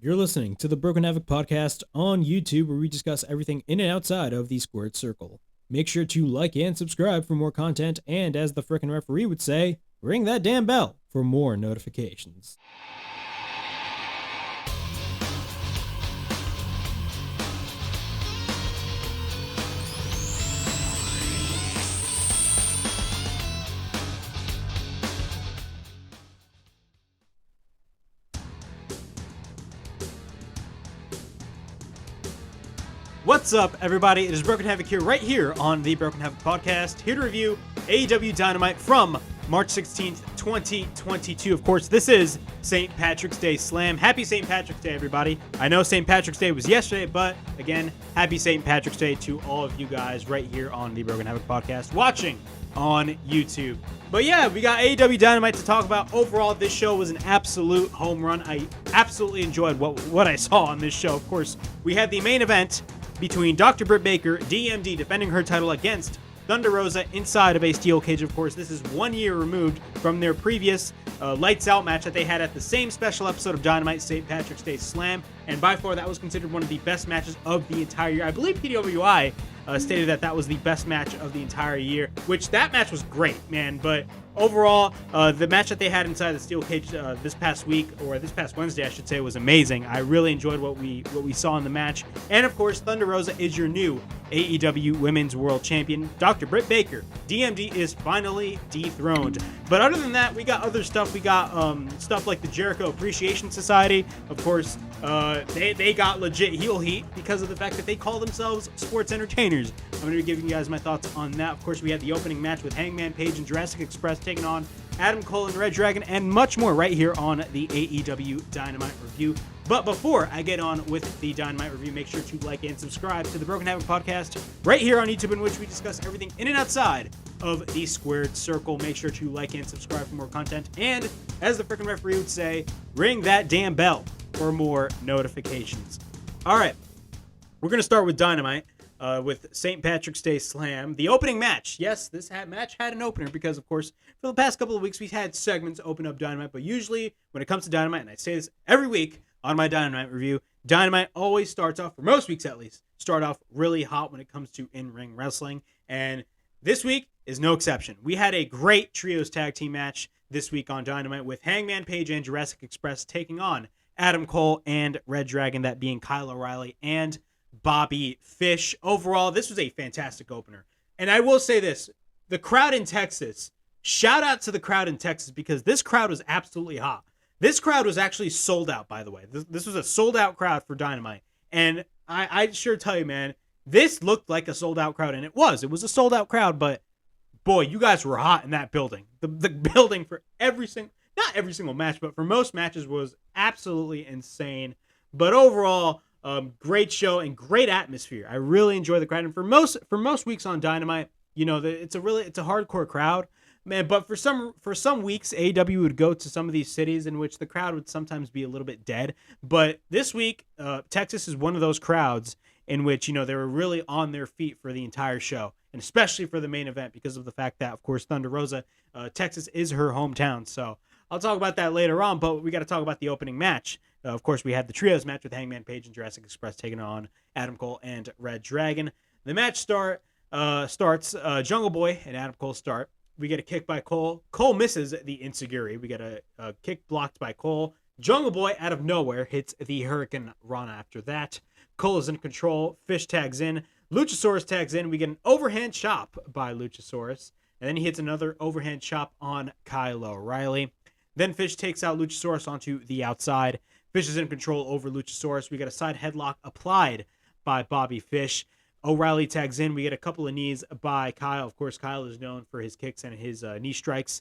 You're listening to the Broken Havoc podcast on YouTube, where we discuss everything in and outside of the squared circle. Make sure to like and subscribe for more content, and as the frickin' referee would say, ring that damn bell for more notifications. What's up, everybody? It is Broken Havoc here, right here on the Broken Havoc podcast, here to review AEW Dynamite from March 16th, 2022. Of course, this is St. Patrick's Day Slam. Happy St. Patrick's Day, everybody. I know St. Patrick's Day was yesterday, but again, happy St. Patrick's Day to all of you guys right here on the Broken Havoc podcast, watching on YouTube. But yeah, we got AEW Dynamite to talk about. Overall, this show was an absolute home run. I absolutely enjoyed what I saw on this show. Of course, we had the main event between Dr. Britt Baker, DMD, defending her title against Thunder Rosa inside of a steel cage. Of course, this is 1 year removed from their previous Lights Out match that they had at the same special episode of Dynamite, St. Patrick's Day Slam. And by far, that was considered one of the best matches of the entire year. I believe PWI stated that was the best match of the entire year, which that match was great, man. But overall, the match that they had inside the steel cage this past week, or this past Wednesday, I should say, was amazing. I really enjoyed what we saw in the match. And of course, Thunder Rosa is your new AEW Women's World Champion. Dr. Britt Baker, DMD, is finally dethroned. But other than that, we got other stuff. We got stuff like the Jericho Appreciation Society. Of course, they got legit heel heat because of the fact that they call themselves sports entertainers. I'm going to be giving you guys my thoughts on that. Of course, we had the opening match with Hangman Page and Jurassic Express taking on Adam Cole and ReDRagon, and much more right here on the AEW Dynamite review. But before I get on with the Dynamite review, make sure to like and subscribe to the Broken Havoc podcast right here on YouTube, in which we discuss everything in and outside of the squared circle. Make sure to like and subscribe for more content. And as the freaking referee would say, ring that damn bell for more notifications. All right, we're going to start with Dynamite. With St. Patrick's Day Slam. The opening match. Yes, this match had an opener because, of course, for the past couple of weeks, we've had segments open up Dynamite. But usually, when it comes to Dynamite, and I say this every week on my Dynamite review, Dynamite always starts off, for most weeks at least, start off really hot when it comes to in-ring wrestling. And this week is no exception. We had a great trios tag team match this week on Dynamite with Hangman Page and Jurassic Express taking on Adam Cole and ReDRagon, that being Kyle O'Reilly and Bobby Fish. Overall, this was a fantastic opener. And I will say this, the crowd in Texas, shout out to the crowd in Texas, because this crowd was absolutely hot. This crowd was actually sold out, by the way. This was a sold out crowd for Dynamite. And I sure tell you, man, this looked like a sold out crowd, and it was a sold out crowd, but boy, you guys were hot in that building. The building for not every single match, but for most matches was absolutely insane. But overall, great show and great atmosphere. I really enjoy the crowd, and for most weeks on Dynamite, you know, it's a hardcore crowd, man. But for some weeks, AEW would go to some of these cities in which the crowd would sometimes be a little bit dead. But this week, Texas is one of those crowds in which, you know, they were really on their feet for the entire show, and especially for the main event because of the fact that, of course, Thunder Rosa, Texas is her hometown. So I'll talk about that later on, but we got to talk about the opening match. Of course, we had the trios match with Hangman Page and Jurassic Express taking on Adam Cole and ReDRagon. The match starts Jungle Boy and Adam Cole start. We get a kick by Cole. Cole misses the enziguri. We get a kick blocked by Cole. Jungle Boy, out of nowhere, hits the Hurricane Rana after that. Cole is in control. Fish tags in. Luchasaurus tags in. We get an overhand chop by Luchasaurus. And then he hits another overhand chop on Kyle O'Reilly. Then Fish takes out Luchasaurus onto the outside. Fish is in control over Luchasaurus. We got a side headlock applied by Bobby Fish. O'Reilly tags in. We get a couple of knees by Kyle. Of course, Kyle is known for his kicks and his knee strikes.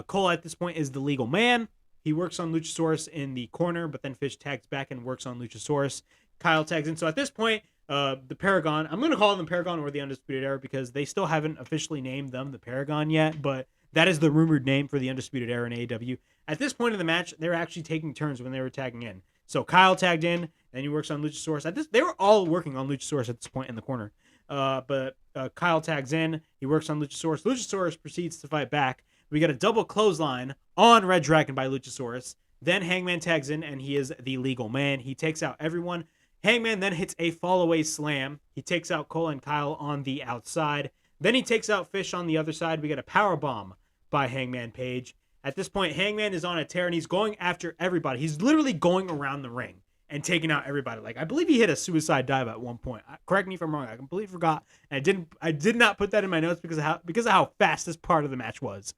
Cole at this point is the legal man. He works on Luchasaurus in the corner, but then Fish tags back and works on Luchasaurus. Kyle tags in. So at this point, the Paragon, I'm going to call them Paragon or the Undisputed Era because they still haven't officially named them the Paragon yet, but that is the rumored name for the Undisputed Era in AEW. At this point in the match, they were actually taking turns when they were tagging in. So Kyle tagged in, and he works on Luchasaurus. They were all working on Luchasaurus at this point in the corner. But Kyle tags in. He works on Luchasaurus. Luchasaurus proceeds to fight back. We got a double clothesline on ReDRagon by Luchasaurus. Then Hangman tags in, and he is the legal man. He takes out everyone. Hangman then hits a fall-away slam. He takes out Cole and Kyle on the outside. Then he takes out Fish on the other side. We get a powerbomb by Hangman Page. At this point, Hangman is on a tear, and he's going after everybody. He's literally going around the ring and taking out everybody. Like, I believe he hit a suicide dive at one point. Correct me if I'm wrong. I completely forgot. And I did not put that in my notes because of how fast this part of the match was.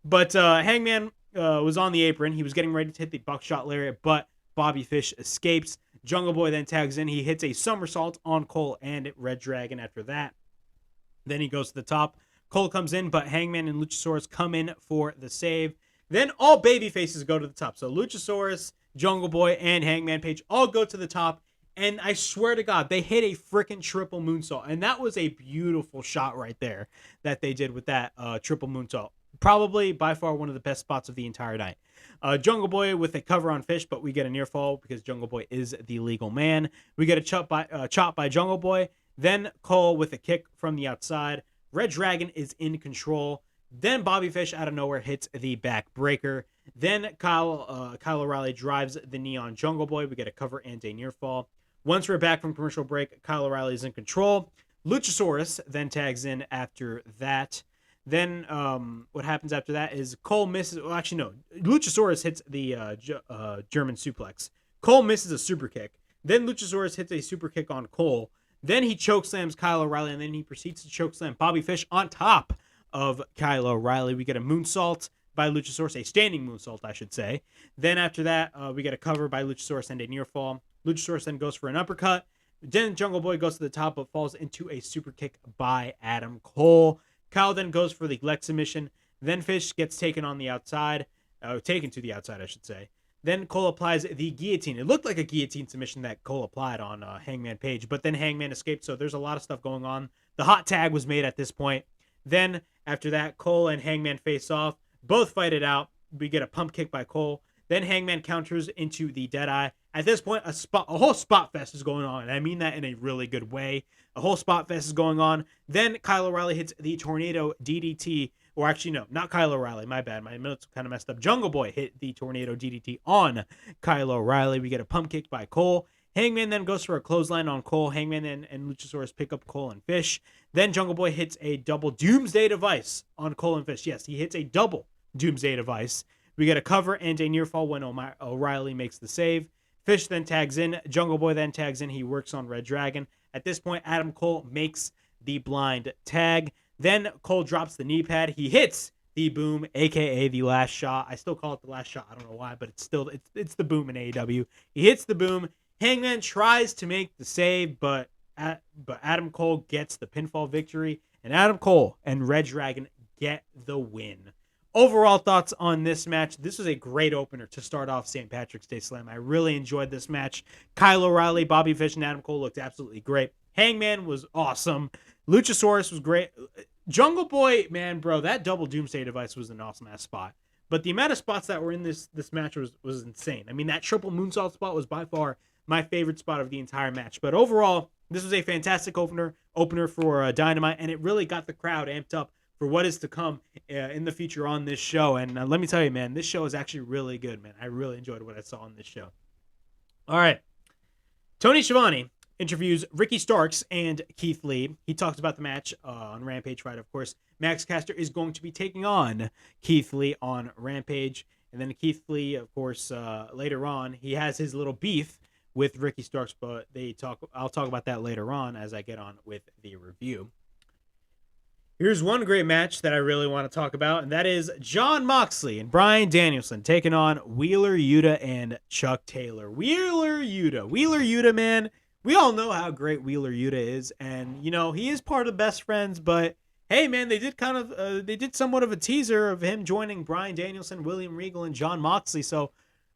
But Hangman was on the apron. He was getting ready to hit the buckshot lariat, but Bobby Fish escapes. Jungle Boy then tags in. He hits a somersault on Cole and ReDRagon after that. Then he goes to the top. Cole comes in, but Hangman and Luchasaurus come in for the save. Then all baby faces go to the top. So Luchasaurus, Jungle Boy, and Hangman Page all go to the top. And I swear to God, they hit a freaking triple moonsault. And that was a beautiful shot right there that they did with that triple moonsault. Probably by far one of the best spots of the entire night. Jungle Boy with a cover on Fish, but we get a near fall because Jungle Boy is the legal man. We get a chop by Jungle Boy. Then Cole with a kick from the outside. ReDRagon is in control. Then Bobby Fish out of nowhere hits the back breaker. Then Kyle O'Reilly drives the knee on Jungle Boy. We get a cover and a near fall. Once we're back from commercial break, Kyle O'Reilly is in control. Luchasaurus then tags in after that. Then what happens after that is Cole misses. Well, actually, no. Luchasaurus hits the German suplex. Cole misses a super kick. Then Luchasaurus hits a super kick on Cole. Then he chokeslams Kyle O'Reilly, and then he proceeds to chokeslam Bobby Fish on top of Kyle O'Reilly. We get a moonsault by Luchasaurus, a standing moonsault, I should say. Then after that, we get a cover by Luchasaurus and a near fall. Luchasaurus then goes for an uppercut. Then Jungle Boy goes to the top, but falls into a super kick by Adam Cole. Kyle then goes for the leg submission. Then Fish gets taken on the outside. Taken to the outside, I should say. Then Cole applies the guillotine. It looked like a guillotine submission that Cole applied on Hangman Page, but then Hangman escaped, so there's a lot of stuff going on. The hot tag was made at this point. Then, after that, Cole and Hangman face off. Both fight it out. We get a pump kick by Cole. Then Hangman counters into the Deadeye. At this point, a whole spot fest is going on, and I mean that in a really good way. A whole spot fest is going on. Then Kyle O'Reilly hits the Tornado DDT. Or actually, no, not Kyle O'Reilly. My bad. My notes kind of messed up. Jungle Boy hit the Tornado DDT on Kyle O'Reilly. We get a pump kick by Cole. Hangman then goes for a clothesline on Cole. Hangman and Luchasaurus pick up Cole and Fish. Then Jungle Boy hits a double Doomsday Device on Cole and Fish. Yes, he hits a double Doomsday Device. We get a cover and a near fall when O'Reilly makes the save. Fish then tags in. Jungle Boy then tags in. He works on ReDRagon. At this point, Adam Cole makes the blind tag. Then Cole drops the knee pad. He hits the boom, aka the last shot. I still call it the last shot. I don't know why, but it's the boom in AEW. He hits the boom. Hangman tries to make the save, but Adam Cole gets the pinfall victory, and Adam Cole and ReDRagon get the win. Overall thoughts on this match. This was a great opener to start off St. Patrick's Day Slam. I really enjoyed this match. Kyle O'Reilly, Bobby Fish, and Adam Cole looked absolutely great. Hangman was awesome. Luchasaurus was great. Jungle Boy, man, bro, that double Doomsday Device was an awesome ass spot. But the amount of spots that were in this match was insane. I mean, that triple moonsault spot was by far my favorite spot of the entire match. But overall, this was a fantastic opener for Dynamite, and it really got the crowd amped up for what is to come in the future on this show. And let me tell you, man, this show is actually really good, man. I really enjoyed what I saw on this show. All right. Tony Schiavone interviews Ricky Starks and Keith Lee. He talks about the match on Rampage Friday, of course. Max Caster is going to be taking on Keith Lee on Rampage. And then Keith Lee, of course, later on, he has his little beef with Ricky Starks, but I'll talk about that later on as I get on with the review. Here's one great match that I really want to talk about, and that is Jon Moxley and Bryan Danielson taking on Wheeler Yuta and Chuck Taylor. Wheeler Yuta, man. We all know how great Wheeler Yuta is, and, you know, he is part of Best Friends, but, hey, man, they did somewhat of a teaser of him joining Bryan Danielson, William Regal, and Jon Moxley, so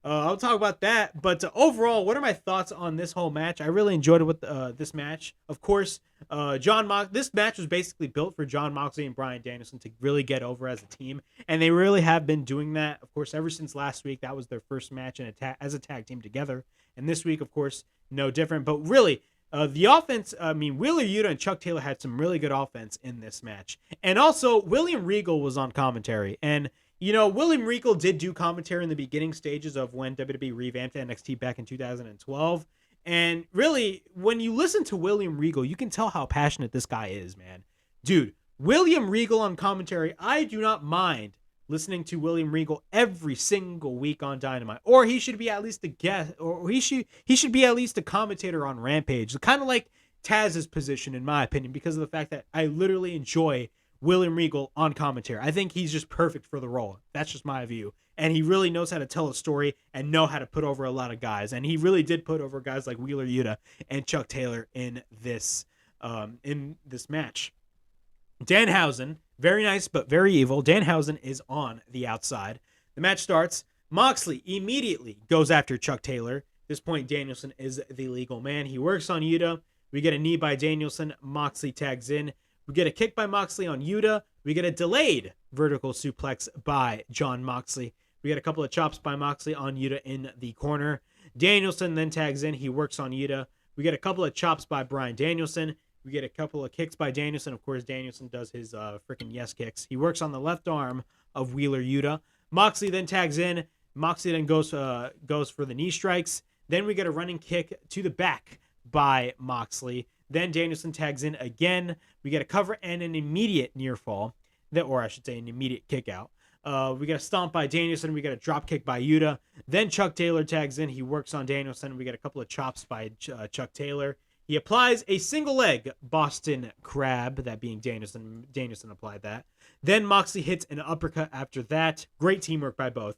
I'll talk about that. But overall, what are my thoughts on this whole match? I really enjoyed it with this match. Of course, this match was basically built for Jon Moxley and Bryan Danielson to really get over as a team, and they really have been doing that. Of course, ever since last week, that was their first match as a tag team together. And this week, of course, no different. But really, the offense, I mean, Wheeler Yuta and Chuck Taylor had some really good offense in this match. And also, William Regal was on commentary. And, William Regal did do commentary in the beginning stages of when WWE revamped NXT back in 2012. And really, when you listen to William Regal, you can tell how passionate this guy is, man. Dude, William Regal on commentary, I do not mind listening to William Regal every single week on Dynamite. Or he should be at least a guest, or he should be at least a commentator on Rampage. Kind of like Taz's position, in my opinion, because of the fact that I literally enjoy William Regal on commentary. I think he's just perfect for the role. That's just my view. And he really knows how to tell a story and know how to put over a lot of guys. And he really did put over guys like Wheeler Yuta and Chuck Taylor in this match. Danhausen, very nice but very evil. Danhausen is on the outside. The match starts. Moxley immediately goes after Chuck Taylor. At this point, Danielson is the legal man. He works on Yuta. We get a knee by Danielson. Moxley tags in. We get a kick by Moxley on Yuta. We get a delayed vertical suplex by Jon Moxley. We get a couple of chops by Moxley on Yuta in the corner. Danielson then tags in. He works on Yuta. We get a couple of chops by Bryan Danielson. We get a couple of kicks by Danielson. Of course, Danielson does his freaking yes kicks. He works on the left arm of Wheeler Yuta. Moxley then tags in. Moxley then goes for the knee strikes. Then we get a running kick to the back by Moxley. Then Danielson tags in again. We get a cover and an immediate near fall. Or I should say an immediate kick out. We get a stomp by Danielson. We get a drop kick by Yuta. Then Chuck Taylor tags in. He works on Danielson. We get a couple of chops by Chuck Taylor. He applies a single leg Boston Crab, that being Danielson. Danielson applied that. Then Moxley hits an uppercut after that. Great teamwork by both.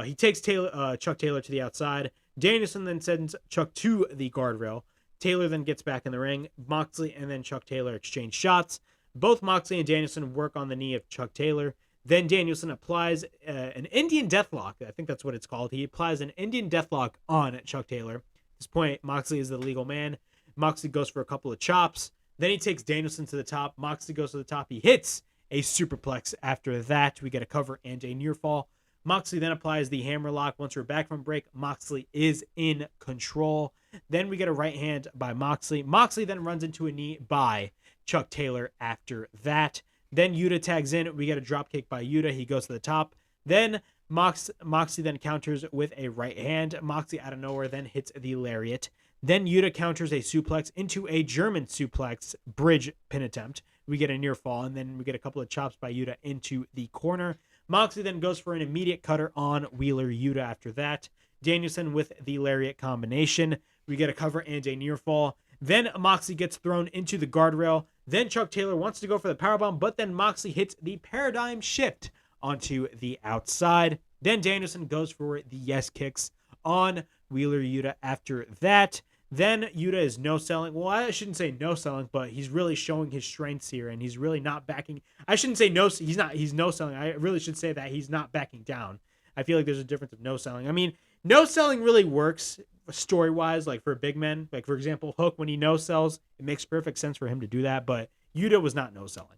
He takes Chuck Taylor to the outside. Danielson then sends Chuck to the guardrail. Taylor then gets back in the ring. Moxley and then Chuck Taylor exchange shots. Both Moxley and Danielson work on the knee of Chuck Taylor. Then Danielson applies an Indian Deathlock. I think that's what it's called. He applies an Indian Deathlock on Chuck Taylor. At this point, Moxley is the legal man. Moxley goes for a couple of chops. Then he takes Danielson to the top. Moxley goes to the top. He hits a superplex. After that, we get a cover and a near fall. Moxley then applies the hammerlock. Once we're back from break, Moxley is in control. Then we get a right hand by Moxley. Moxley then runs into a knee by Chuck Taylor after that. Then Yuta tags in. We get a drop kick by Yuta. He goes to the top. Then Moxley then counters with a right hand. Moxley out of nowhere then hits the lariat. Then Yuta counters a suplex into a German suplex bridge pin attempt. We get a near fall, and then we get a couple of chops by Yuta into the corner. Moxley then goes for an immediate cutter on Wheeler Yuta after that. Danielson with the lariat combination. We get a cover and a near fall. Then Moxley gets thrown into the guardrail. Then Chuck Taylor wants to go for the powerbomb, but then Moxley hits the paradigm shift onto the outside. Then Danielson goes for the yes kicks on Wheeler Yuta after that. Then Yuta is no-selling. Well, I shouldn't say no-selling, but he's really showing his strengths here, and he's really not backing. I shouldn't say no. He's no-selling. I really should say that he's not backing down. I feel like there's a difference of no-selling. I mean, no-selling really works story-wise, like for big men. Like, for example, Hook, when he no-sells, it makes perfect sense for him to do that, but Yuta was not no-selling.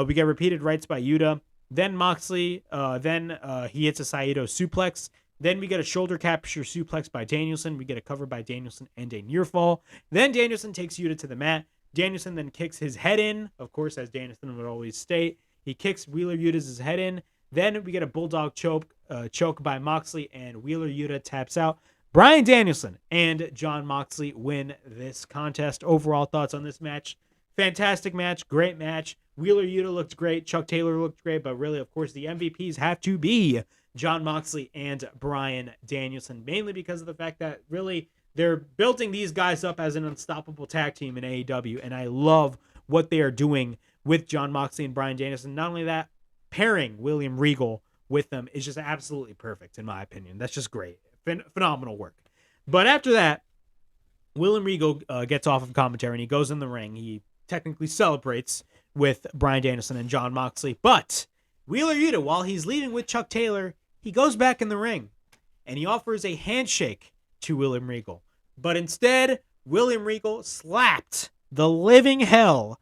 We get repeated rights by Yuta. Then Moxley, he hits a Saito suplex. Then we get a shoulder capture suplex by Danielson. We get a cover by Danielson and a near fall. Then Danielson takes Yuta to the mat. Danielson then kicks his head in, of course, as Danielson would always state. He kicks Wheeler Yuta's head in. Then we get a bulldog choke by Moxley, and Wheeler Yuta taps out. Bryan Danielson and Jon Moxley win this contest. Overall thoughts on this match? Fantastic match, great match. Wheeler Yuta looked great. Chuck Taylor looked great, but really, of course, the MVPs have to be Jon Moxley and Bryan Danielson, mainly because of the fact that really they're building these guys up as an unstoppable tag team in AEW, and I love what they are doing with Jon Moxley and Bryan Danielson. Not only that, pairing William Regal with them is just absolutely perfect, in my opinion. That's just great. Phenomenal work. But after that, William Regal gets off of commentary, and he goes in the ring. He technically celebrates with Bryan Danielson and Jon Moxley, but Wheeler Yuta, while he's leaving with Chuck Taylor, he goes back in the ring, and he offers a handshake to William Regal. But instead, William Regal slapped the living hell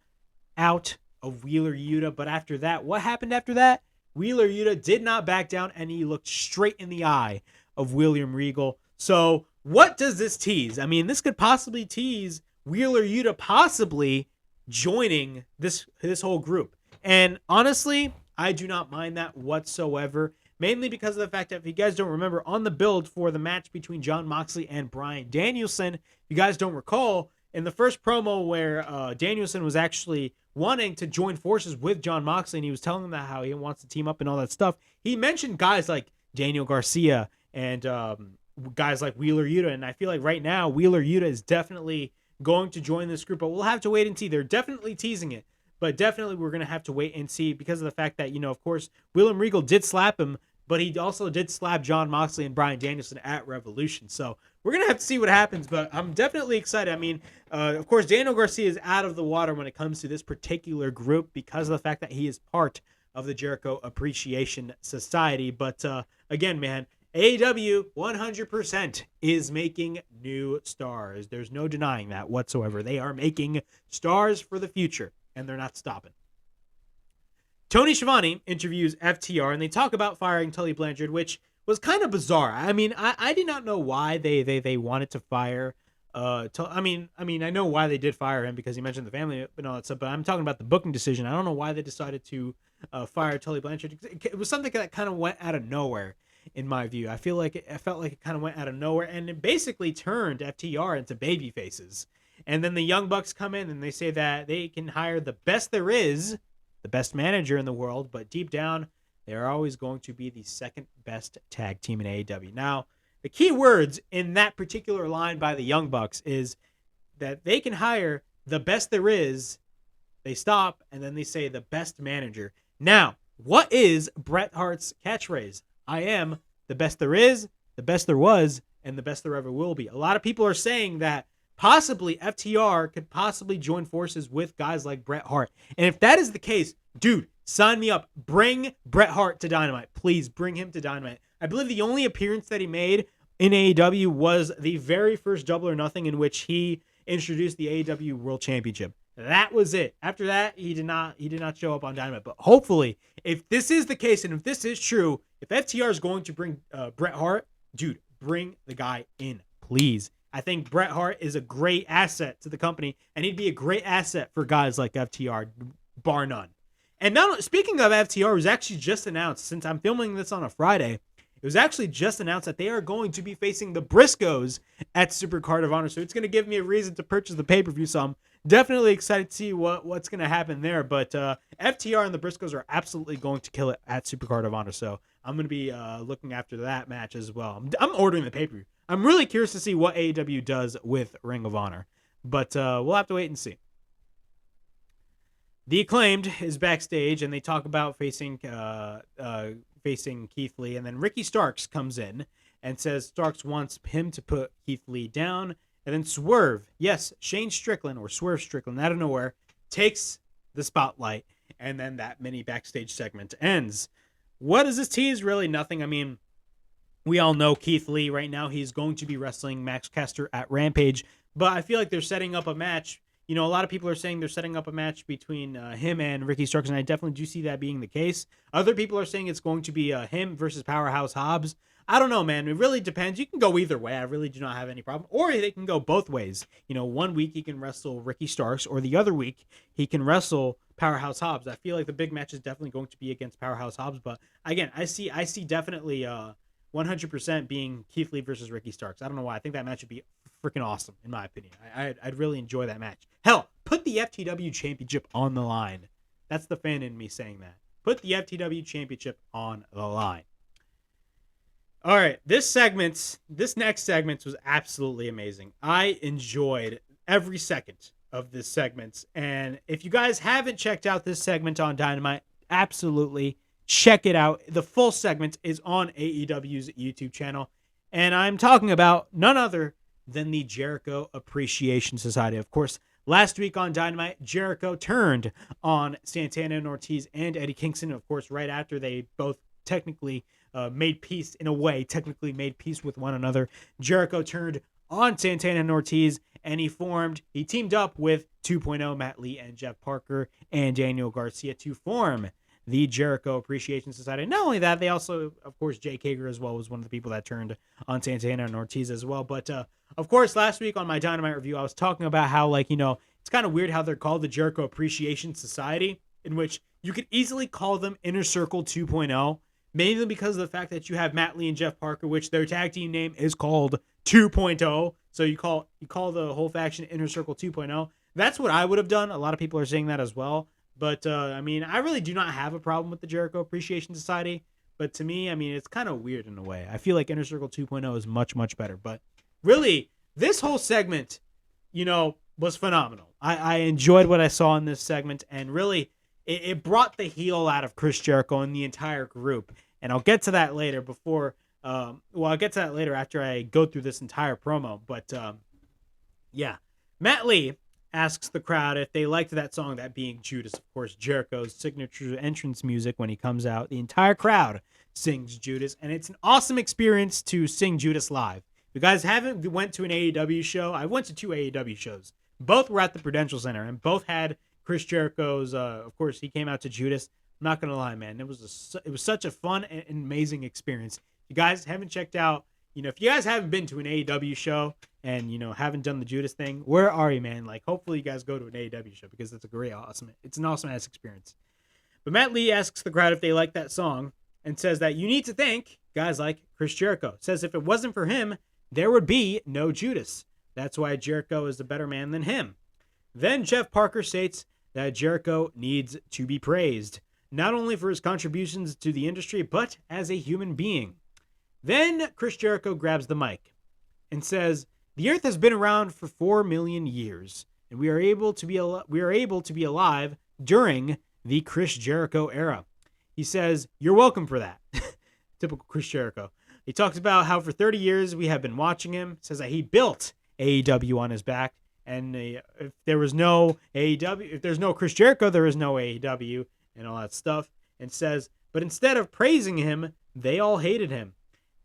out of Wheeler Yuta. But after that, what happened after that? Wheeler Yuta did not back down, and he looked straight in the eye of William Regal. So what does this tease? I mean, this could possibly tease Wheeler Yuta possibly joining this whole group. And honestly, I do not mind that whatsoever, mainly because of the fact that if you guys don't remember, on the build for the match between Jon Moxley and Bryan Danielson, if you guys don't recall, in the first promo where Danielson was actually wanting to join forces with Jon Moxley, and he was telling him that how he wants to team up and all that stuff, he mentioned guys like Daniel Garcia and guys like Wheeler Yuta, and I feel like right now Wheeler Yuta is definitely going to join this group, but we'll have to wait and see. They're definitely teasing it, but definitely we're going to have to wait and see because of the fact that, of course, William Regal did slap him, but he also did slap Jon Moxley and Bryan Danielson at Revolution. So we're going to have to see what happens, but I'm definitely excited. I mean, of course, Daniel Garcia is out of the water when it comes to this particular group because of the fact that he is part of the Jericho Appreciation Society. But again, man, AEW 100% is making new stars. There's no denying that whatsoever. They are making stars for the future, and they're not stopping. Tony Schiavone interviews FTR, and they talk about firing Tully Blanchard, which was kind of bizarre. I mean, I did not know why they wanted to fire. I mean, I know why they did fire him because he mentioned the family and all that stuff, but I'm talking about the booking decision. I don't know why they decided to fire Tully Blanchard. It was something that kind of went out of nowhere, in my view. I felt like it kind of went out of nowhere, and it basically turned FTR into baby faces. And then the Young Bucks come in and they say that they can hire the best there is, the best manager in the world, but deep down, they are always going to be the second best tag team in AEW. Now, the key words in that particular line by the Young Bucks is that they can hire the best there is, they stop, and then they say the best manager. Now, what is Bret Hart's catchphrase? I am the best there is, the best there was, and the best there ever will be. A lot of people are saying that possibly FTR could possibly join forces with guys like Bret Hart. And if that is the case, dude, sign me up. Bring Bret Hart to Dynamite. Please bring him to Dynamite. I believe the only appearance that he made in AEW was the very first Double or Nothing in which he introduced the AEW World Championship. That was it. After that, he did not show up on Dynamite. But hopefully, if this is the case and if this is true, if FTR is going to bring Bret Hart, dude, bring the guy in, please. I think Bret Hart is a great asset to the company, and he'd be a great asset for guys like FTR, bar none. And now, speaking of FTR, it was actually just announced, since I'm filming this on a Friday, it was actually just announced that they are going to be facing the Briscoes at Supercard of Honor. So it's going to give me a reason to purchase the pay-per-view. So I'm definitely excited to see what's going to happen there. But FTR and the Briscoes are absolutely going to kill it at Supercard of Honor. So I'm going to be looking after that match as well. I'm ordering the pay-per-view. I'm really curious to see what AEW does with Ring of Honor. But we'll have to wait and see. The Acclaimed is backstage, and they talk about facing Keith Lee, and then Ricky Starks comes in and says Starks wants him to put Keith Lee down, and then Swerve, yes, Shane Strickland, or Swerve Strickland, out of nowhere, takes the spotlight, and then that mini backstage segment ends. What is this tease? Really nothing. I mean, we all know Keith Lee right now. He's going to be wrestling Max Caster at Rampage, but I feel like they're setting up a match. A lot of people are saying they're setting up a match between him and Ricky Starks, and I definitely do see that being the case. Other people are saying it's going to be him versus Powerhouse Hobbs. I don't know, man. It really depends. You can go either way. I really do not have any problem. Or they can go both ways. 1 week he can wrestle Ricky Starks, or the other week he can wrestle Powerhouse Hobbs. I feel like the big match is definitely going to be against Powerhouse Hobbs, but again, I see definitely 100% being Keith Lee versus Ricky Starks. I don't know why. I think that match would be freaking awesome, in my opinion. I'd really enjoy that match. Hell, put the FTW Championship on the line. That's the fan in me saying that. Put the FTW Championship on the line. All right, this next segment was absolutely amazing. I enjoyed every second of this segment. And if you guys haven't checked out this segment on Dynamite, absolutely check it out. The full segment is on AEW's YouTube channel. And I'm talking about none other than the Jericho Appreciation Society. Of course, last week on Dynamite, Jericho turned on Santana and Ortiz and Eddie Kingston. Of course, right after they both technically made peace with one another, Jericho turned on Santana and Ortiz, and he teamed up with 2.0 Matt Lee and Jeff Parker and Daniel Garcia to form the Jericho Appreciation Society. Not only that, they also, of course, Jake Hager as well was one of the people that turned on Santana and Ortiz as well. But, of course, last week on my Dynamite review, I was talking about how, it's kind of weird how they're called the Jericho Appreciation Society, in which You could easily call them Inner Circle 2.0, mainly because of the fact that you have Matt Lee and Jeff Parker, which their tag team name is called 2.0. So you call the whole faction Inner Circle 2.0. That's what I would have done. A lot of people are saying that as well. But, I mean, I really do not have a problem with the Jericho Appreciation Society. But to me, I mean, it's kind of weird in a way. I feel like Inner Circle 2.0 is much, much better. But really, this whole segment, was phenomenal. I enjoyed what I saw in this segment. And really, it brought the heel out of Chris Jericho and the entire group. And I'll get to that later I'll get to that later after I go through this entire promo. But, yeah. Matt Lee asks the crowd if they liked that song, that being Judas, of course, Jericho's signature entrance music when he comes out. The entire crowd sings Judas, and it's an awesome experience to sing Judas live. If you guys haven't went to an AEW show, I went to 2 AEW shows. Both were at the Prudential Center, and both had Chris Jericho's, of course, he came out to Judas. I'm not going to lie, man. It was such a fun and amazing experience. If you guys haven't checked out, if you guys haven't been to an AEW show and, haven't done the Judas thing, where are you, man? Like, hopefully you guys go to an AEW show because it's an awesome ass experience. But Matt Lee asks the crowd if they like that song and says that you need to thank guys like Chris Jericho. Says if it wasn't for him, there would be no Judas. That's why Jericho is a better man than him. Then Jeff Parker states that Jericho needs to be praised, not only for his contributions to the industry, but as a human being. Then Chris Jericho grabs the mic and says, "The Earth has been around for 4 million years, and we are able to be alive during the Chris Jericho era." He says, "You're welcome for that." Typical Chris Jericho. He talks about how for 30 years we have been watching him. Says that he built AEW on his back, and if there was no AEW, if there's no Chris Jericho, there is no AEW, and all that stuff. And says, but instead of praising him, they all hated him.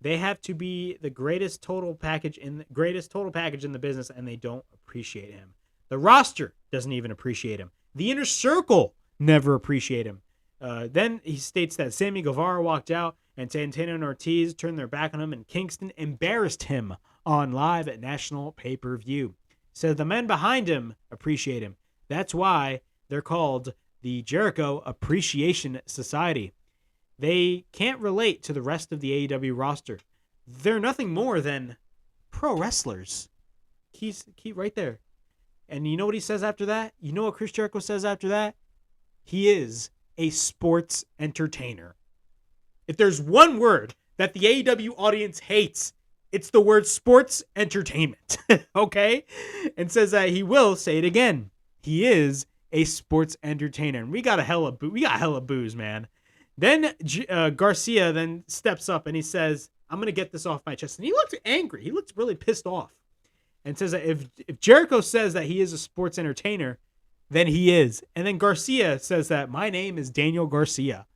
They have to be the greatest total package in the business, and they don't appreciate him. The roster doesn't even appreciate him. The Inner Circle never appreciate him. Then he states that Sammy Guevara walked out, and Santana and Ortiz turned their back on him, and Kingston embarrassed him on live at National Pay-Per-View. Said the men behind him appreciate him. That's why they're called the Jericho Appreciation Society. They can't relate to the rest of the AEW roster. They're nothing more than pro wrestlers. Keep right there. And you know what he says after that? You know what Chris Jericho says after that? He is a sports entertainer. If there's one word that the AEW audience hates, it's the word sports entertainment. Okay? And says that he will say it again. He is a sports entertainer. And we got hella boos, man. Then Garcia then steps up and he says, "I'm going to get this off my chest." And he looks angry. He looks really pissed off. And says that if Jericho says that he is a sports entertainer, then he is. And then Garcia says that my name is Daniel Garcia,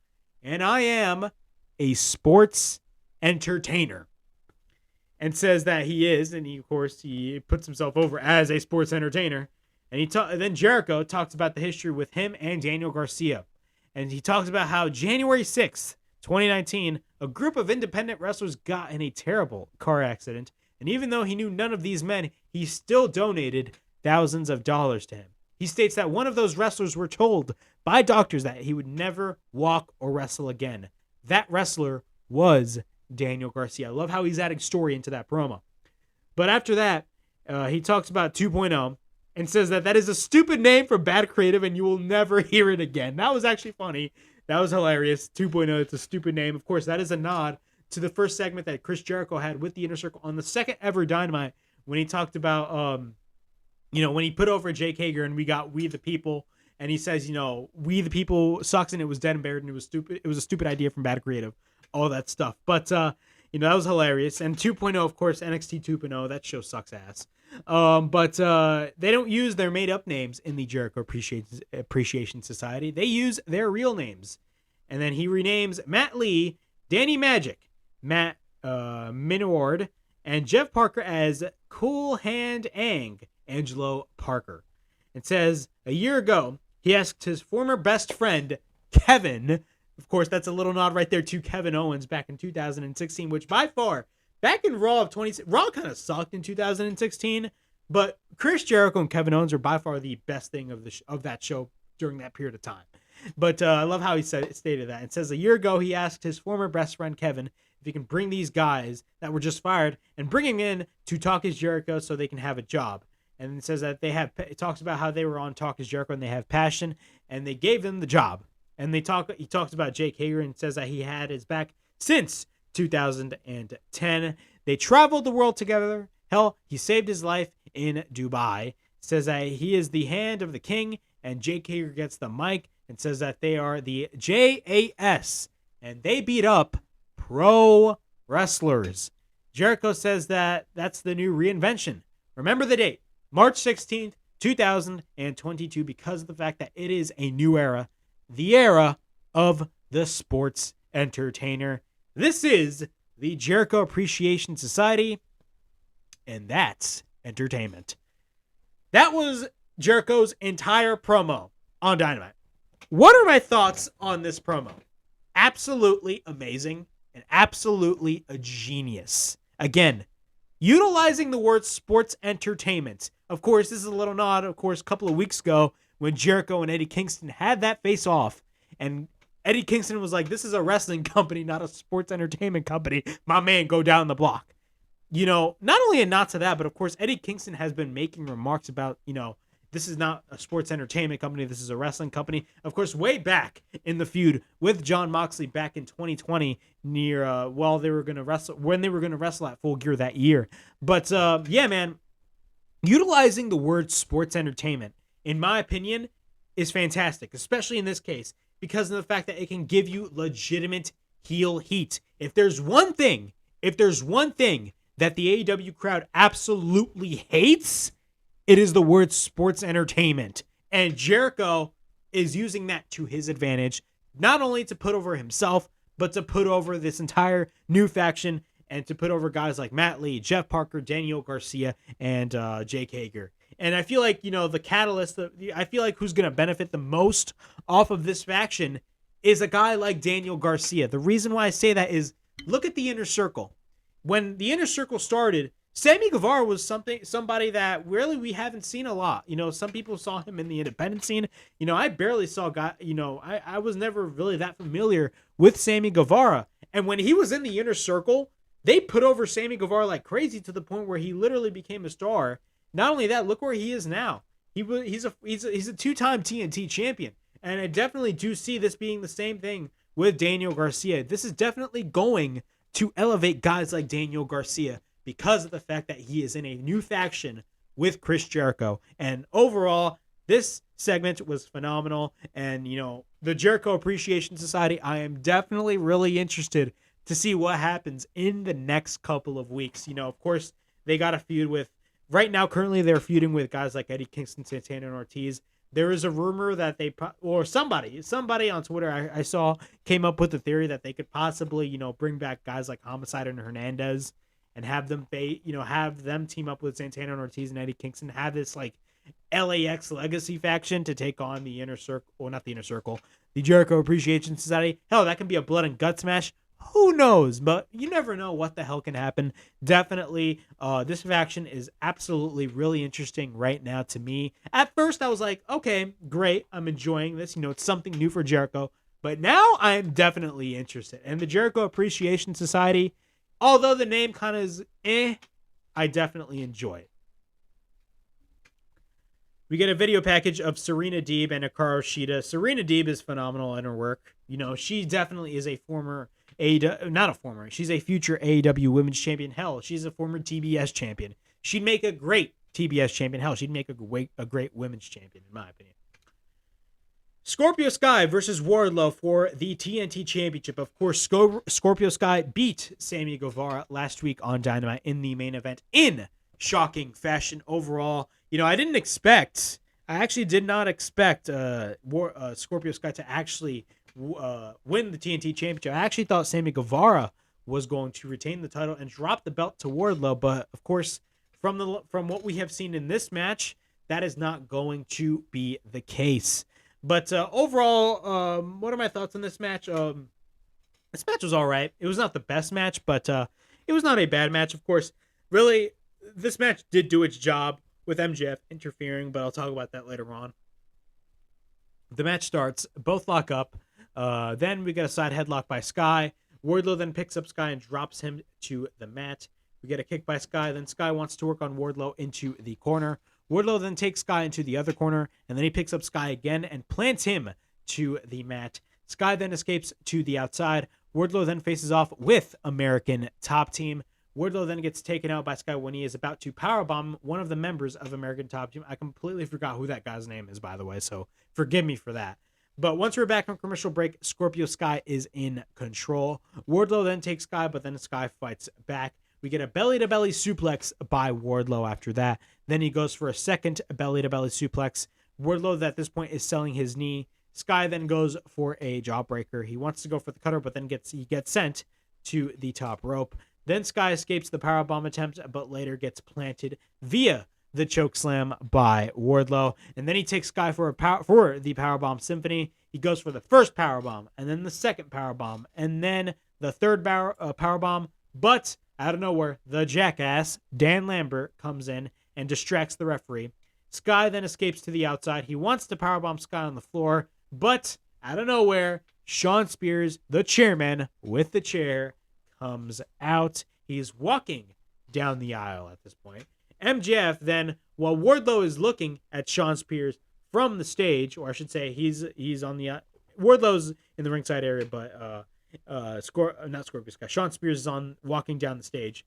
and I am a sports entertainer. And says that he is, and he puts himself over as a sports entertainer. And then Jericho talks about the history with him and Daniel Garcia. And he talks about how January 6th, 2019, a group of independent wrestlers got in a terrible car accident. And even though he knew none of these men, he still donated thousands of dollars to him. He states that one of those wrestlers were told by doctors that he would never walk or wrestle again. That wrestler was Daniel Garcia. I love how he's adding story into that promo. But after that, he talks about 2.0 and says that is a stupid name for bad creative and you will never hear it again. That was actually funny. That was hilarious. 2.0, it's a stupid name. Of course, that is a nod to the first segment that Chris Jericho had with the Inner Circle on the second ever Dynamite when he talked about, when he put over Jake Hager and we got We the People. And he says, We the People sucks and it was dead and buried and it was stupid. It was a stupid idea from bad creative. All that stuff. But, that was hilarious. And 2.0, of course, NXT 2.0, that show sucks ass. But they don't use their made-up names in the Jericho Appreciation Society. They use their real names. And then he renames Matt Lee, Danny Magic, Matt Minward, and Jeff Parker as Cool Hand Angelo Parker. It says, a year ago, he asked his former best friend, Kevin. Of course, that's a little nod right there to Kevin Owens back in 2016, which by far, back in Raw Raw kind of sucked in 2016, but Chris Jericho and Kevin Owens are by far the best thing of that show during that period of time. But I love how he stated that. It says, a year ago, he asked his former best friend, Kevin, if he can bring these guys that were just fired and bring him in to Talk is Jericho so they can have a job. And it says that it talks about how they were on Talk is Jericho and they have passion, and they gave them the job. And he talks about Jake Hager and says that he had his back since 2010. They traveled the world together. Hell, he saved his life in Dubai. Says that he is the hand of the king, and Jake Hager gets the mic and says that they are the JAS, and they beat up pro wrestlers. Jericho says that that's the new reinvention. Remember the date, March 16th, 2022, because of the fact that it is a new era, the era of the sports entertainer. This is the Jericho Appreciation Society, and that's entertainment. That was Jericho's entire promo on Dynamite. What are my thoughts on this promo? Absolutely amazing and absolutely a genius. Again, utilizing the word sports entertainment. Of course, this is a little nod, of course, a couple of weeks ago when Jericho and Eddie Kingston had that face off, and Eddie Kingston was like, this is a wrestling company, not a sports entertainment company. My man, go down the block. You know, not only a nod to that, but of course, Eddie Kingston has been making remarks about, you know, this is not a sports entertainment company. This is a wrestling company. Of course, way back in the feud with Jon Moxley back in 2020 near when they were going to wrestle at Full Gear that year. But yeah, man, utilizing the word sports entertainment, in my opinion, is fantastic, especially in this case, because of the fact that it can give you legitimate heel heat. If there's one thing that the AEW crowd absolutely hates, it is the word sports entertainment. And Jericho is using that to his advantage, not only to put over himself, but to put over this entire new faction and to put over guys like Matt Lee, Jeff Parker, Daniel Garcia, and Jake Hager. And I feel like, you know, the catalyst, I feel like who's going to benefit the most off of this faction is a guy like Daniel Garcia. The reason why I say that is, look at the Inner Circle. When the Inner Circle started, Sammy Guevara was somebody that really we haven't seen a lot. You know, some people saw him in the independent scene. You know, I barely saw I was never really that familiar with Sammy Guevara. And when he was in the Inner Circle, they put over Sammy Guevara like crazy to the point where he literally became a star. Not only that, look where he is now. He's a two-time TNT champion. And I definitely do see this being the same thing with Daniel Garcia. This is definitely going to elevate guys like Daniel Garcia, because of the fact that he is in a new faction with Chris Jericho. And overall, this segment was phenomenal. And, you know, the Jericho Appreciation Society, I am definitely really interested to see what happens in the next couple of weeks. You know, of course, they got a feud with, right now, currently they're feuding with guys like Eddie Kingston, Santana, and Ortiz. There is a rumor that somebody on Twitter I saw came up with the theory that they could possibly, you know, bring back guys like Homicide and Hernandez, and have them team up with Santana and Ortiz and Eddie Kingston, have this like LAX legacy faction to take on the Inner Circle, or not the Inner Circle, the Jericho Appreciation Society. Hell, that can be a blood and guts match. Who knows? But you never know what the hell can happen. Definitely, this faction is absolutely really interesting right now to me. At first, I was like, okay, great. I'm enjoying this. You know, it's something new for Jericho. But now I'm definitely interested. And the Jericho Appreciation Society, although the name kind of is I definitely enjoy it. We get a video package of Serena Deeb and Hikaru Shida. Serena Deeb is phenomenal in her work. You know, she definitely is a she's a future AEW Women's Champion. Hell, she's a former TBS champion. She'd make a great TBS champion. Hell, she'd make a great Women's Champion, in my opinion. Scorpio Sky versus Wardlow for the TNT Championship. Of course, Scorpio Sky beat Sammy Guevara last week on Dynamite in the main event in shocking fashion overall. You know, I actually did not expect Scorpio Sky to actually win the TNT Championship. I actually thought Sammy Guevara was going to retain the title and drop the belt to Wardlow, but of course, from what we have seen in this match, that is not going to be the case. But overall, what are my thoughts on this match? This match was all right. It was not the best match, but it was not a bad match. Of course, really, this match did do its job with MJF interfering, but I'll talk about that later on. The match starts. Both lock up. Then we get a side headlock by Sky. Wardlow then picks up Sky and drops him to the mat. We get a kick by Sky. Then Sky wants to work on Wardlow into the corner. Wardlow then takes Sky into the other corner, and then he picks up Sky again and plants him to the mat. Sky then escapes to the outside. Wardlow then faces off with American Top Team. Wardlow then gets taken out by Sky when he is about to powerbomb one of the members of American Top Team. I completely forgot who that guy's name is, by the way, so forgive me for that. But once we're back from commercial break, Scorpio Sky is in control. Wardlow then takes Sky, but then Sky fights back. We get a belly-to-belly suplex by Wardlow after that. Then he goes for a second belly-to-belly suplex. Wardlow at this point is selling his knee. Sky then goes for a jawbreaker. He wants to go for the cutter, but then he gets sent to the top rope. Then Sky escapes the powerbomb attempt, but later gets planted via the chokeslam by Wardlow. And then he takes Sky for the powerbomb symphony. He goes for the first powerbomb, and then the second powerbomb, and then the third powerbomb. But out of nowhere, the jackass, Dan Lambert, comes in and distracts the referee. Sky then escapes to the outside. He wants to powerbomb Sky on the floor, but out of nowhere, Shawn Spears, the chairman with the chair, comes out. He's walking down the aisle at this point. MJF then, while Wardlow is looking at Shawn Spears from the stage, or I should say he's on the Wardlow's in the ringside area, but not Scorpio Sky. Shawn Spears is walking down the stage.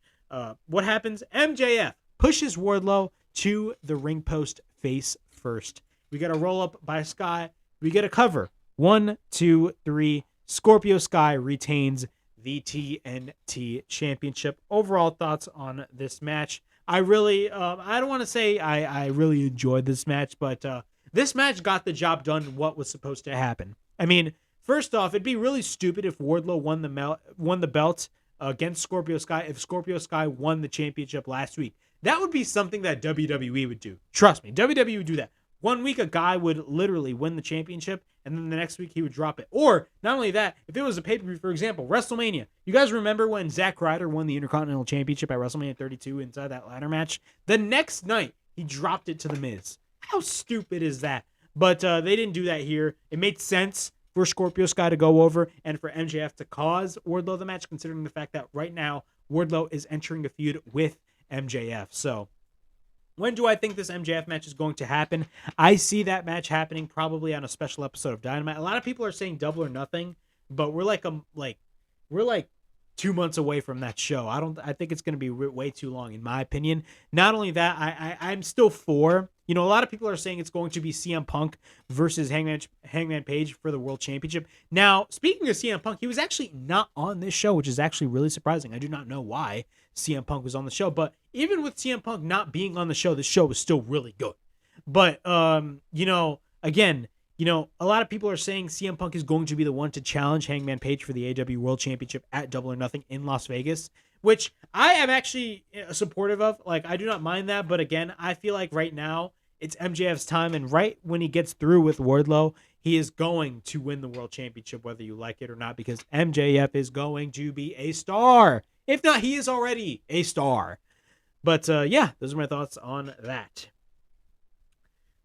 What happens? MJF pushes Wardlow to the ring post face first. We get a roll up by Sky. We get a cover. 1, 2, 3. Scorpio Sky retains the TNT Championship. Overall thoughts on this match? I really, I don't want to say I really enjoyed this match, but this match got the job done. What was supposed to happen? I mean, first off, it'd be really stupid if Wardlow won the belt against Scorpio Sky if Scorpio Sky won the championship last week. That would be something that WWE would do. Trust me, WWE would do that. 1 week, a guy would literally win the championship, and then the next week he would drop it. Or, not only that, if it was a pay-per-view, for example, WrestleMania. You guys remember when Zack Ryder won the Intercontinental Championship at WrestleMania 32 inside that ladder match? The next night, he dropped it to The Miz. How stupid is that? But they didn't do that here. It made sense for Scorpio Sky to go over and for MJF to cause Wardlow the match, considering the fact that right now, Wardlow is entering a feud with MJF. So, when do I think this MJF match is going to happen? I see that match happening probably on a special episode of Dynamite. A lot of people are saying Double or Nothing, but we're like 2 months away from that show. I think it's going to be way too long, in my opinion. Not only that, I'm still for. A lot of people are saying it's going to be CM Punk versus Hangman Page for the World Championship. Now, speaking of CM Punk, he was actually not on this show, which is actually really surprising. I do not know why CM Punk was on the show, but even with CM Punk not being on the show was still really good. But, again, a lot of people are saying CM Punk is going to be the one to challenge Hangman Page for the AEW World Championship at Double or Nothing in Las Vegas, which I am actually supportive of. Like, I do not mind that, but again, I feel like right now it's MJF's time, and right when he gets through with Wardlow, he is going to win the World Championship, whether you like it or not, because MJF is going to be a star. If not, he is already a star. But, yeah, those are my thoughts on that.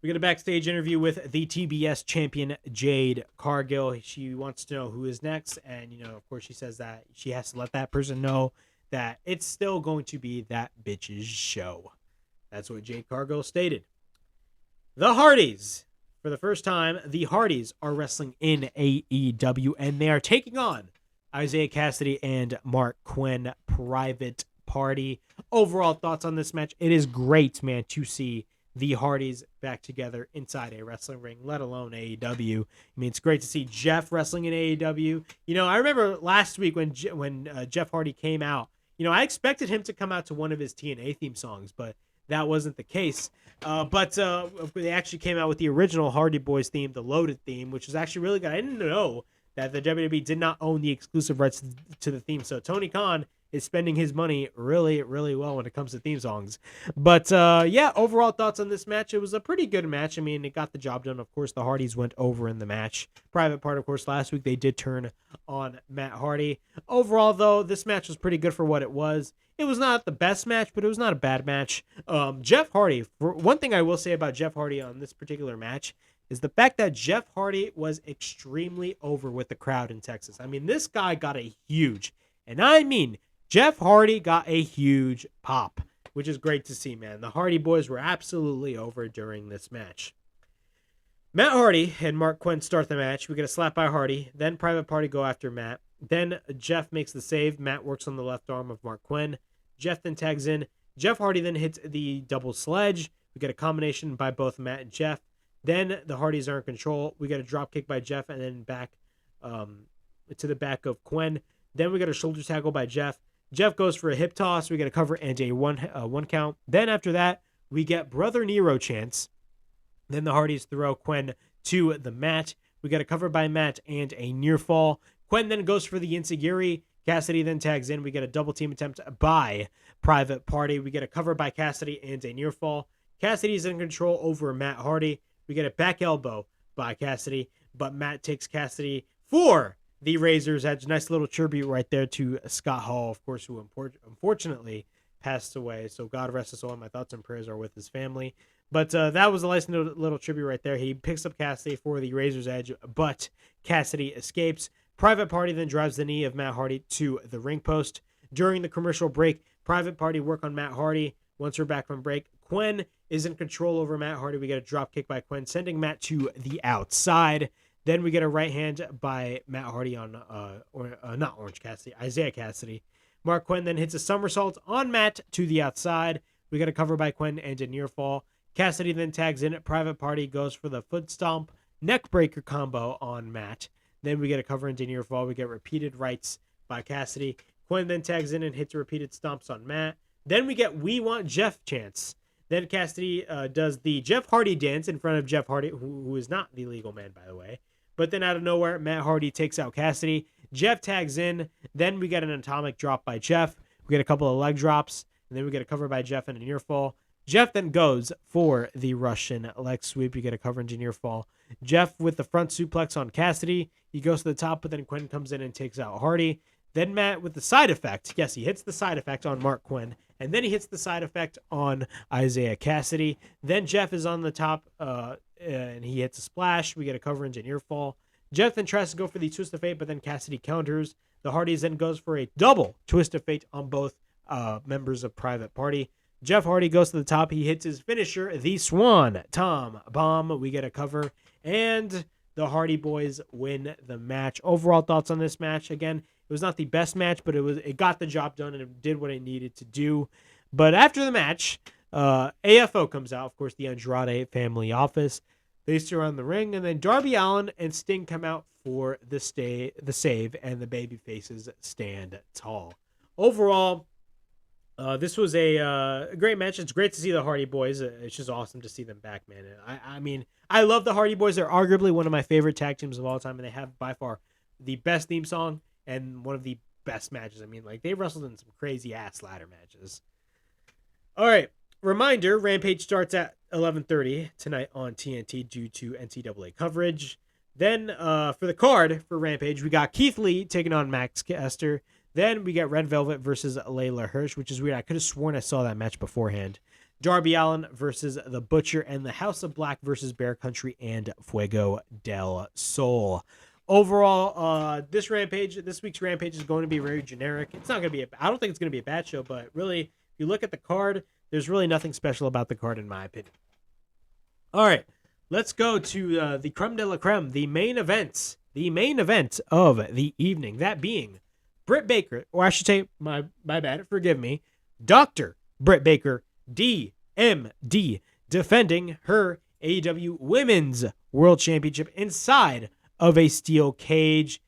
We get a backstage interview with the TBS champion, Jade Cargill. She wants to know who is next, and, of course, she says that she has to let that person know that it's still going to be that bitch's show. That's what Jade Cargill stated. The Hardys. For the first time, the Hardys are wrestling in AEW, and they are taking on Isaiah Cassidy and Mark Quinn. Private Party. Overall thoughts on this match? It is great, man, to see the Hardys back together inside a wrestling ring, let alone AEW. I mean, it's great to see Jeff wrestling in AEW. I remember last week when Jeff Hardy came out, I expected him to come out to one of his TNA theme songs, but that wasn't the case. But they actually came out with the original Hardy Boys theme, the Loaded theme, which was actually really good. I didn't know that the WWE did not own the exclusive rights to the theme. So Tony Khan is spending his money really, really well when it comes to theme songs. But yeah, overall thoughts on this match. It was a pretty good match. I mean, it got the job done. Of course, the Hardys went over in the match. Private Part, of course, last week they did turn on Matt Hardy. Overall, though, this match was pretty good for what it was. It was not the best match, but it was not a bad match. Jeff Hardy, for one thing I will say about Jeff Hardy on this particular match, is the fact that Jeff Hardy was extremely over with the crowd in Texas. I mean, this guy got a huge, and I mean, Jeff Hardy got a huge pop, which is great to see, man. The Hardy Boys were absolutely over during this match. Matt Hardy and Mark Quinn start the match. We get a slap by Hardy. Then Private Party go after Matt. Then Jeff makes the save. Matt works on the left arm of Mark Quinn. Jeff then tags in. Jeff Hardy then hits the double sledge. We get a combination by both Matt and Jeff. Then the Hardys are in control. We get a drop kick by Jeff and then back to the back of Quinn. Then we get a shoulder tackle by Jeff. Jeff goes for a hip toss. We get a cover and a one count. Then after that, we get Brother Nero chants. Then the Hardys throw Quinn to the mat. We get a cover by Matt and a near fall. Quinn then goes for the Enziguri. Cassidy then tags in. We get a double team attempt by Private Party. We get a cover by Cassidy and a near fall. Cassidy's in control over Matt Hardy. We get a back elbow by Cassidy, but Matt takes Cassidy for the Razor's Edge. Nice little tribute right there to Scott Hall, of course, who unfortunately passed away. So God rest his soul. My thoughts and prayers are with his family. But that was a nice little tribute right there. He picks up Cassidy for the Razor's Edge, but Cassidy escapes. Private Party then drives the knee of Matt Hardy to the ring post. During the commercial break, Private Party work on Matt Hardy. Once we're back from break, Quinn is in control over Matt Hardy. We get a drop kick by Quinn, sending Matt to the outside. Then we get a right hand by Matt Hardy on, not Orange Cassidy, Isaiah Cassidy. Mark Quinn then hits a somersault on Matt to the outside. We get a cover by Quinn and a near fall. Cassidy then tags in. Private Party goes for the foot stomp neck breaker combo on Matt. Then we get a cover and a near fall. We get repeated rights by Cassidy. Quinn then tags in and hits repeated stomps on Matt. Then we get We Want Jeff chants. Then Cassidy does the Jeff Hardy dance in front of Jeff Hardy, who is not the legal man, by the way. But then out of nowhere, Matt Hardy takes out Cassidy. Jeff tags in. Then we get an atomic drop by Jeff. We get a couple of leg drops. And then we get a cover by Jeff and a near fall. Jeff then goes for the Russian leg sweep. You get a cover and a near fall. Jeff with the front suplex on Cassidy. He goes to the top, but then Quinn comes in and takes out Hardy. Then Matt with the side effect. Yes, he hits the side effect on Mark Quinn. And then he hits the side effect on Isaiah Cassidy. Then Jeff is on the top, and he hits a splash. We get a cover and a near fall. Jeff then tries to go for the twist of fate, but then Cassidy counters. The Hardys then goes for a double twist of fate on both members of Private Party. Jeff Hardy goes to the top. He hits his finisher, the Swan Tom Bomb. We get a cover, and the Hardy Boys win the match. Overall thoughts on this match? Again, it was not the best match, but it got the job done and it did what it needed to do. But after the match, AFO comes out, of course, the Andrade family office. They surround the ring, and then Darby Allin and Sting come out for the save, and the baby faces stand tall. Overall, this was a great match. It's great to see the Hardy Boys. It's just awesome to see them back, man. I mean, I love the Hardy Boys. They're arguably one of my favorite tag teams of all time, and they have by far the best theme song and one of the best matches. I mean, like, they wrestled in some crazy-ass ladder matches. All right, reminder, Rampage starts at 11:30 tonight on TNT due to NCAA coverage. Then for the card for Rampage, we got Keith Lee taking on Max Caster. Then we got Red Velvet versus Layla Hirsch, which is weird. I could have sworn I saw that match beforehand. Darby Allin versus The Butcher, and the House of Black versus Bear Country and Fuego del Sol. Overall, this week's Rampage is going to be very generic. It's not going to be I don't think it's going to be a bad show, but really, if you look at the card, there's really nothing special about the card in my opinion. All right, let's go to the creme de la creme, the main event of the evening, that being Britt Baker, or I should say, my bad, forgive me, Dr. Britt Baker, DMD, defending her AEW Women's World Championship inside of a steel cage,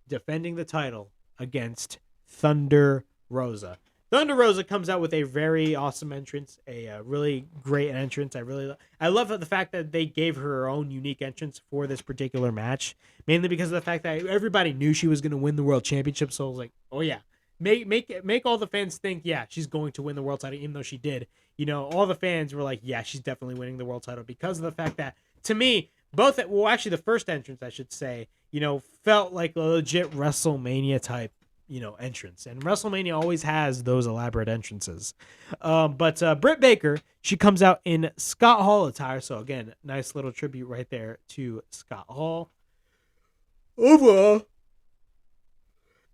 defending the title against Thunder Rosa. Thunder Rosa comes out with a very awesome entrance, a really great entrance. I love the fact that they gave her own unique entrance for this particular match, mainly because of the fact that everybody knew she was going to win the World Championship. So I was like, oh yeah, make all the fans think, yeah, she's going to win the world title, even though she did. You know, all the fans were like, yeah, she's definitely winning the world title, because of the fact that, to me, actually the first entrance, I should say, felt like a legit WrestleMania type, entrance. And WrestleMania always has those elaborate entrances. But Britt Baker, she comes out in Scott Hall attire. So again, nice little tribute right there to Scott Hall. Overall,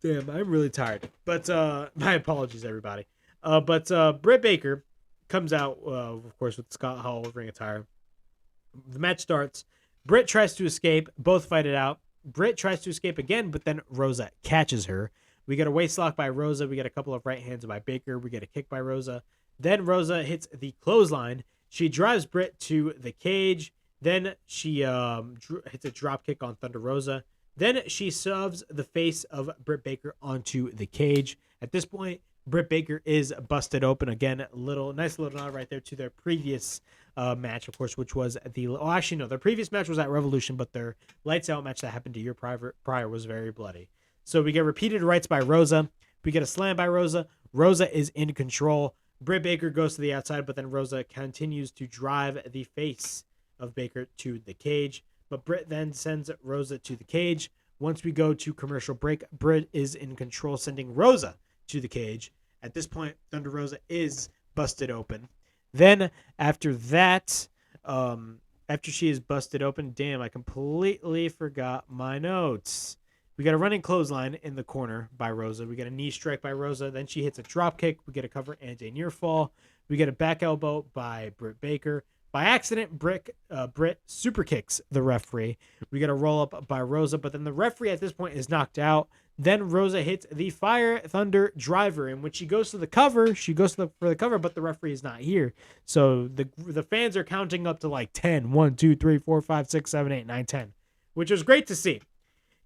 damn, I'm really tired. But my apologies, everybody. But Britt Baker comes out, of course, with Scott Hall ring attire. The match starts. Britt tries to escape. Both fight it out. Britt tries to escape again, but then Rosa catches her. We get a waist lock by Rosa. We get a couple of right hands by Baker. We get a kick by Rosa. Then Rosa hits the clothesline. She drives Britt to the cage. Then she hits a drop kick on Thunder Rosa. Then she shoves the face of Britt Baker onto the cage. At this point, Britt Baker is busted open. Again, nice little nod right there to their previous match, of course, which was their previous match was at Revolution, but their lights out match that happened a year prior was very bloody. So we get repeated rights by Rosa. We get a slam by Rosa. Rosa is in control. Britt Baker goes to the outside, but then Rosa continues to drive the face of Baker to the cage. But Britt then sends Rosa to the cage. Once we go to commercial break, Britt is in control, sending Rosa to the cage. At this point, Thunder Rosa is busted open. Then after that, after she is busted open, damn, I completely forgot my notes. We got a running clothesline in the corner by Rosa. We get a knee strike by Rosa. Then she hits a drop kick. We get a cover and a near fall. We get a back elbow by Britt Baker. By accident, Britt super kicks the referee. We get a roll up by Rosa, but then the referee at this point is knocked out. Then Rosa hits the Fire Thunder Driver, and when she goes to the cover, for the cover, but the referee is not here. So the fans are counting up to like 10. 1, 2, 3, 4, 5, 6, 7, 8, 9, 10, which was great to see.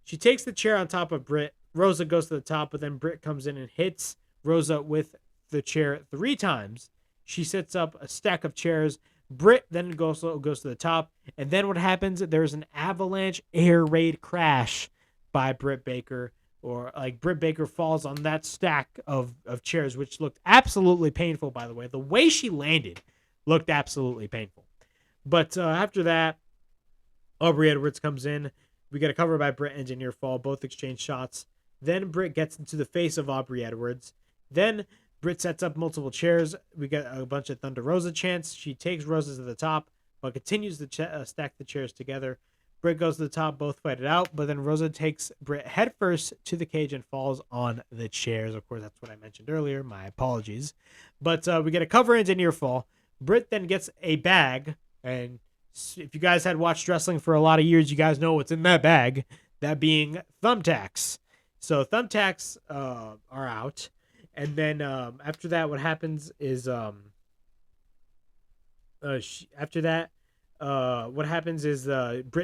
She takes the chair on top of Britt. Rosa goes to the top, but then Britt comes in and hits Rosa with the chair 3 times. She sets up a stack of chairs. Britt then goes to the top, and then what happens? There's an avalanche air raid crash by Britt Baker. Or like Britt Baker falls on that stack of chairs, which looked absolutely painful, by the way. The way she landed looked absolutely painful. But after that, Aubrey Edwards comes in. We get a cover by Britt and a near fall. Both exchange shots. Then Britt gets into the face of Aubrey Edwards. Then Britt sets up multiple chairs. We get a bunch of Thunder Rosa chants. She takes Rosa to the top, but continues to stack the chairs together. Britt goes to the top, both fight it out, but then Rosa takes Britt headfirst to the cage and falls on the chairs. Of course, that's what I mentioned earlier. My apologies. But we get a cover and a near fall. Britt then gets a bag, and if you guys had watched wrestling for a lot of years, you guys know what's in that bag, that being thumbtacks. So thumbtacks are out, and then after that, what happens is Britt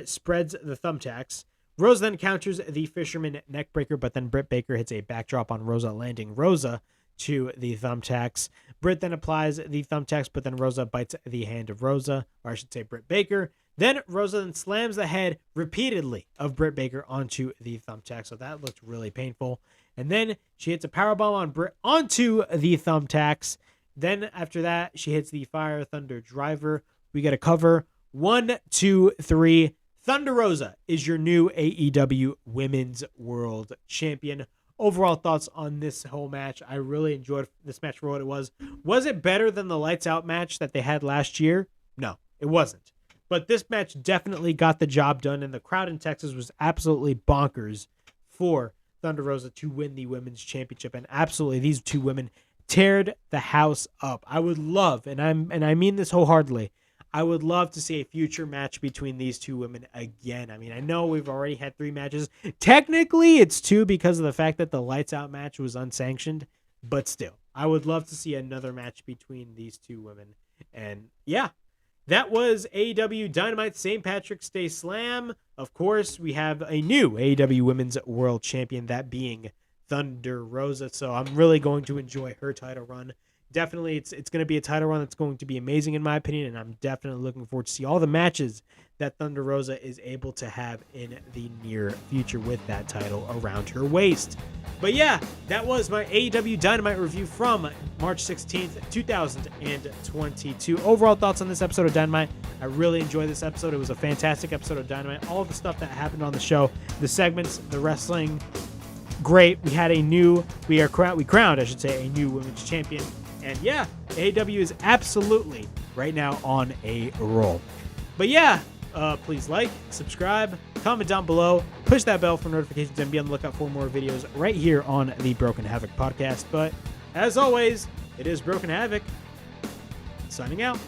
spreads the thumbtacks. Rosa then counters the fisherman neckbreaker, but then Britt Baker hits a backdrop on Rosa, landing Rosa to the thumbtacks. Britt then applies the thumbtacks, but then Rosa bites the hand of Rosa, or I should say Britt Baker. Then Rosa then slams the head repeatedly of Britt Baker onto the thumbtack, so that looked really painful. And then she hits a powerbomb on Britt onto the thumbtacks. Then after that, she hits the Fire Thunder Driver. We get a cover. 1, 2, 3. Thunder Rosa is your new AEW Women's World Champion. Overall thoughts on this whole match. I really enjoyed this match for what it was. Was it better than the Lights Out match that they had last year? No, it wasn't. But this match definitely got the job done, and the crowd in Texas was absolutely bonkers for Thunder Rosa to win the Women's Championship. And absolutely, these two women teared the house up. I would love, and I mean this wholeheartedly, I would love to see a future match between these two women again. I mean, I know we've already had 3 matches. Technically, it's 2 because of the fact that the Lights Out match was unsanctioned. But still, I would love to see another match between these two women. And yeah, that was AEW Dynamite St. Patrick's Day Slam. Of course, we have a new AEW Women's World Champion, that being Thunder Rosa. So I'm really going to enjoy her title run. Definitely, it's going to be a title run that's going to be amazing in my opinion, and I'm definitely looking forward to see all the matches that Thunder Rosa is able to have in the near future with that title around her waist. But yeah, that was my AEW Dynamite review from March 16th, 2022. Overall thoughts on this episode of Dynamite. I really enjoyed this episode. It was a fantastic episode of Dynamite. All of the stuff that happened on the show, the segments, the wrestling, great. We crowned, I should say, a new women's champion. And yeah, AEW is absolutely right now on a roll. But yeah, please like, subscribe, comment down below, push that bell for notifications, and be on the lookout for more videos right here on the Broken Havoc podcast. But as always, it is Broken Havoc signing out.